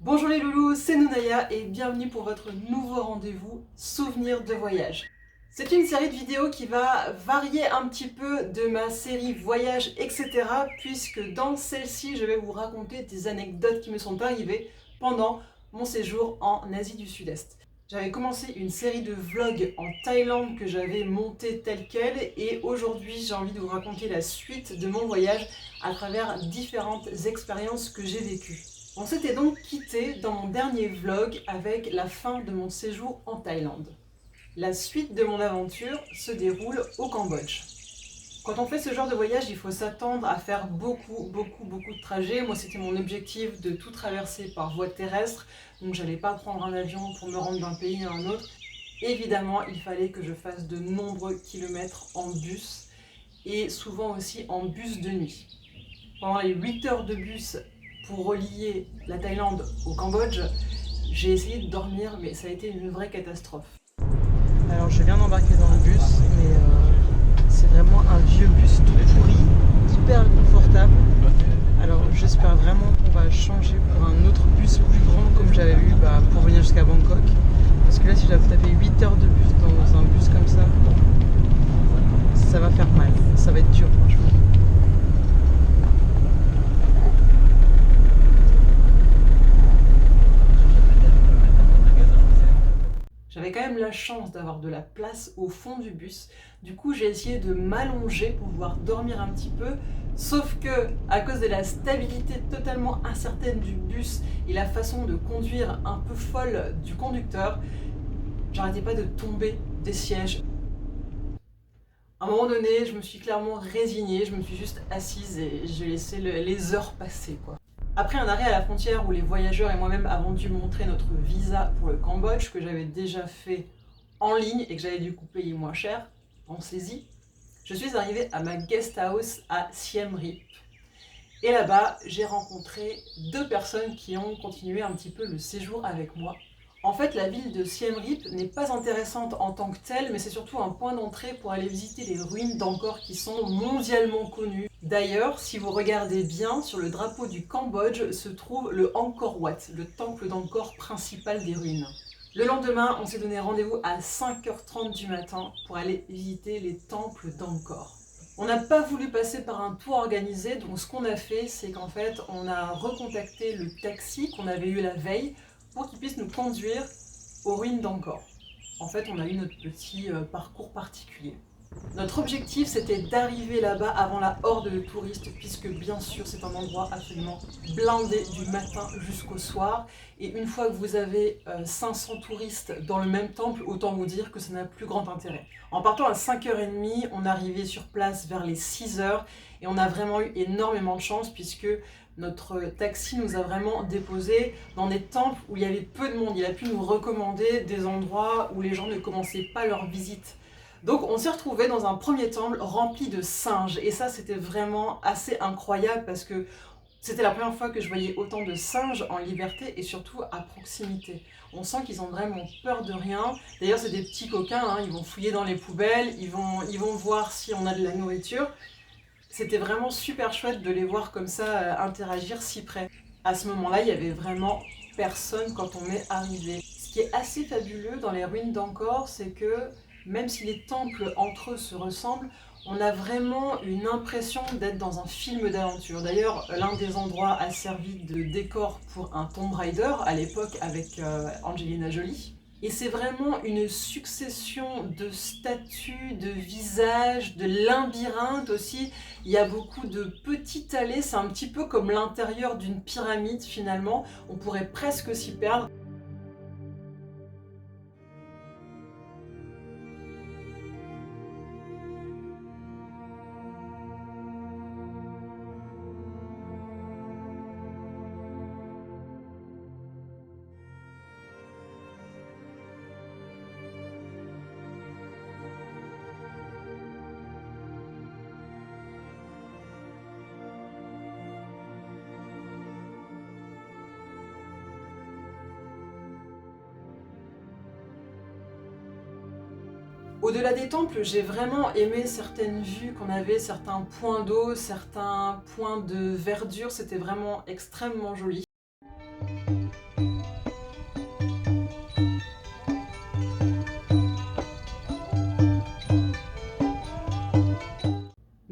Bonjour les loulous, c'est Nounaya et bienvenue pour votre nouveau rendez-vous Souvenirs de voyage. C'est une série de vidéos qui va varier un petit peu de ma série voyage, etc. Puisque dans celle-ci, je vais vous raconter des anecdotes qui me sont arrivées pendant mon séjour en Asie du Sud-Est. J'avais commencé une série de vlogs en Thaïlande que j'avais monté telle quelle et aujourd'hui j'ai envie de vous raconter la suite de mon voyage à travers différentes expériences que j'ai vécues. On s'était donc quitté dans mon dernier vlog avec la fin de mon séjour en Thaïlande. La suite de mon aventure se déroule au Cambodge. Quand on fait ce genre de voyage, il faut s'attendre à faire beaucoup de trajets. Moi, c'était mon objectif de tout traverser par voie terrestre, donc j'allais pas prendre un avion pour me rendre d'un pays à un autre. Évidemment, il fallait que je fasse de nombreux kilomètres en bus et souvent aussi en bus de nuit. Pendant les 8 heures de bus pour relier la Thaïlande au Cambodge, j'ai essayé de dormir, mais ça a été une vraie catastrophe. Alors je viens d'embarquer dans le bus, mais c'est vraiment un vieux bus tout pourri, hyper confortable. Alors j'espère vraiment qu'on va changer pour un autre bus plus grand comme j'avais eu pour venir jusqu'à Bangkok. Parce que là si je dois taper 8 heures de bus dans un bus comme ça va faire mal, ça va être dur franchement. J'avais quand même la chance d'avoir de la place au fond du bus. Du coup, j'ai essayé de m'allonger pour pouvoir dormir un petit peu. Sauf que, à cause de la stabilité totalement incertaine du bus et la façon de conduire un peu folle du conducteur, j'arrêtais pas de tomber des sièges. À un moment donné, je me suis clairement résignée, je me suis juste assise et j'ai laissé les heures passer, quoi. Après un arrêt à la frontière où les voyageurs et moi-même avons dû montrer notre visa pour le Cambodge, que j'avais déjà fait en ligne et que j'avais du coup payer moins cher, pensez-y, je suis arrivée à ma guest house à Siem Reap. Et là-bas, j'ai rencontré deux personnes qui ont continué un petit peu le séjour avec moi. En fait, la ville de Siem Reap n'est pas intéressante en tant que telle, mais c'est surtout un point d'entrée pour aller visiter les ruines d'Angkor qui sont mondialement connues. D'ailleurs, si vous regardez bien, sur le drapeau du Cambodge se trouve le Angkor Wat, le temple d'Angkor principal des ruines. Le lendemain, on s'est donné rendez-vous à 5h30 du matin pour aller visiter les temples d'Angkor. On n'a pas voulu passer par un tour organisé, donc ce qu'on a fait, c'est qu'en fait, on a recontacté le taxi qu'on avait eu la veille pour qu'il puisse nous conduire aux ruines d'Angkor. En fait, on a eu notre petit parcours particulier. Notre objectif, c'était d'arriver là-bas avant la horde de touristes, puisque bien sûr, c'est un endroit absolument blindé du matin jusqu'au soir. Et une fois que vous avez 500 touristes dans le même temple, autant vous dire que ça n'a plus grand intérêt. En partant à 5h30, on arrivait sur place vers les 6h, et on a vraiment eu énormément de chance, puisque notre taxi nous a vraiment déposés dans des temples où il y avait peu de monde. Il a pu nous recommander des endroits où les gens ne commençaient pas leur visite. Donc on s'est retrouvé dans un premier temple rempli de singes et ça c'était vraiment assez incroyable parce que c'était la première fois que je voyais autant de singes en liberté et surtout à proximité. On sent qu'ils ont vraiment peur de rien. D'ailleurs c'est des petits coquins, hein. Ils vont fouiller dans les poubelles, ils vont voir si on a de la nourriture. C'était vraiment super chouette de les voir comme ça interagir si près. À ce moment-là, il y avait vraiment personne quand on est arrivé. Ce qui est assez fabuleux dans les ruines d'Angkor, c'est que même si les temples entre eux se ressemblent, on a vraiment une impression d'être dans un film d'aventure. D'ailleurs, l'un des endroits a servi de décor pour un Tomb Raider à l'époque avec Angelina Jolie. Et c'est vraiment une succession de statues, de visages, de labyrinthes aussi. Il y a beaucoup de petites allées, c'est un petit peu comme l'intérieur d'une pyramide finalement. On pourrait presque s'y perdre. Au-delà des temples, j'ai vraiment aimé certaines vues qu'on avait, certains points d'eau, certains points de verdure, c'était vraiment extrêmement joli.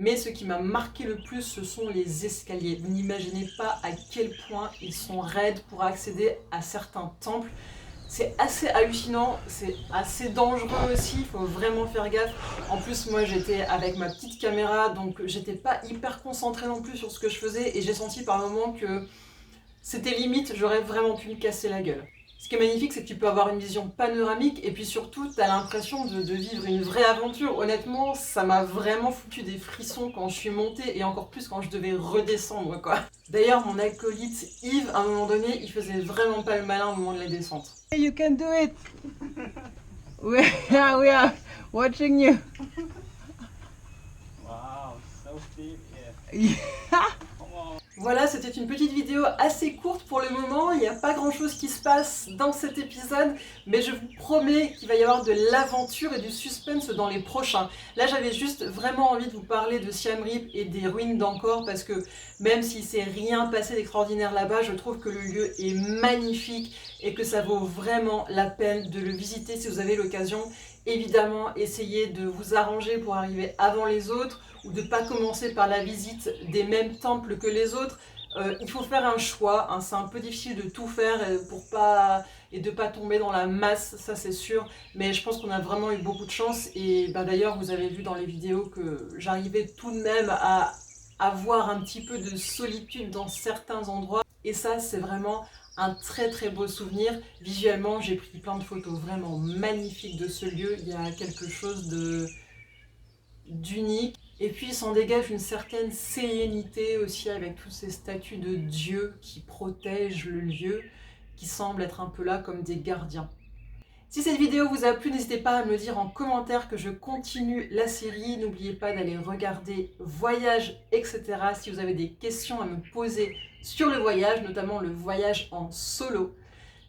Mais ce qui m'a marqué le plus, ce sont les escaliers. Vous n'imaginez pas à quel point ils sont raides pour accéder à certains temples. C'est assez hallucinant, c'est assez dangereux aussi, il faut vraiment faire gaffe. En plus, moi j'étais avec ma petite caméra, donc j'étais pas hyper concentrée non plus sur ce que je faisais, et j'ai senti par moments que c'était limite, j'aurais vraiment pu me casser la gueule. Ce qui est magnifique, c'est que tu peux avoir une vision panoramique et puis surtout, tu as l'impression de vivre une vraie aventure. Honnêtement, ça m'a vraiment foutu des frissons quand je suis montée et encore plus quand je devais redescendre, quoi. D'ailleurs, mon acolyte Yves, à un moment donné, il faisait vraiment pas le malin au moment de la descente. You can do it. We are watching you. Wow, so steep, yeah. Yeah. Voilà, c'était une petite vidéo assez courte pour le moment, il n'y a pas grand chose qui se passe dans cet épisode, mais je vous promets qu'il va y avoir de l'aventure et du suspense dans les prochains. Là j'avais juste vraiment envie de vous parler de Siem Reap et des ruines d'Angkor, parce que même s'il s'est rien passé d'extraordinaire là-bas, je trouve que le lieu est magnifique et que ça vaut vraiment la peine de le visiter si vous avez l'occasion. Évidemment, essayez de vous arranger pour arriver avant les autres, ou de ne pas commencer par la visite des mêmes temples que les autres. Il faut faire un choix, hein. C'est un peu difficile de tout faire et de ne pas tomber dans la masse, ça c'est sûr, mais je pense qu'on a vraiment eu beaucoup de chance, et d'ailleurs vous avez vu dans les vidéos que j'arrivais tout de même à avoir un petit peu de solitude dans certains endroits, et ça c'est vraiment un très très beau souvenir. Visuellement, j'ai pris plein de photos vraiment magnifiques de ce lieu, il y a quelque chose d'unique. Et puis il s'en dégage une certaine sérénité aussi, avec toutes ces statues de dieux qui protègent le lieu, qui semblent être un peu là comme des gardiens. Si cette vidéo vous a plu, n'hésitez pas à me le dire en commentaire que je continue la série. N'oubliez pas d'aller regarder Voyage, etc. si vous avez des questions à me poser sur le voyage, notamment le voyage en solo.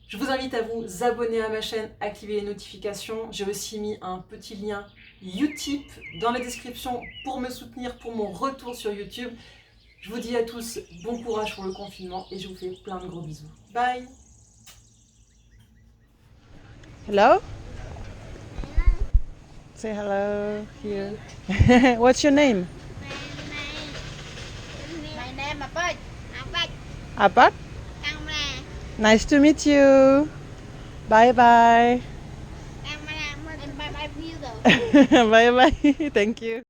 Je vous invite à vous abonner à ma chaîne, activer les notifications. J'ai aussi mis un petit lien Utip dans la description pour me soutenir pour mon retour sur YouTube. Je vous dis à tous bon courage pour le confinement et je vous fais plein de gros bisous. Bye! Hello? Say hello here. What's your name? My name Apat. Apat. Apat? Camera. Nice to meet you. Bye bye. Camera. Bye bye. Bye bye. Thank you.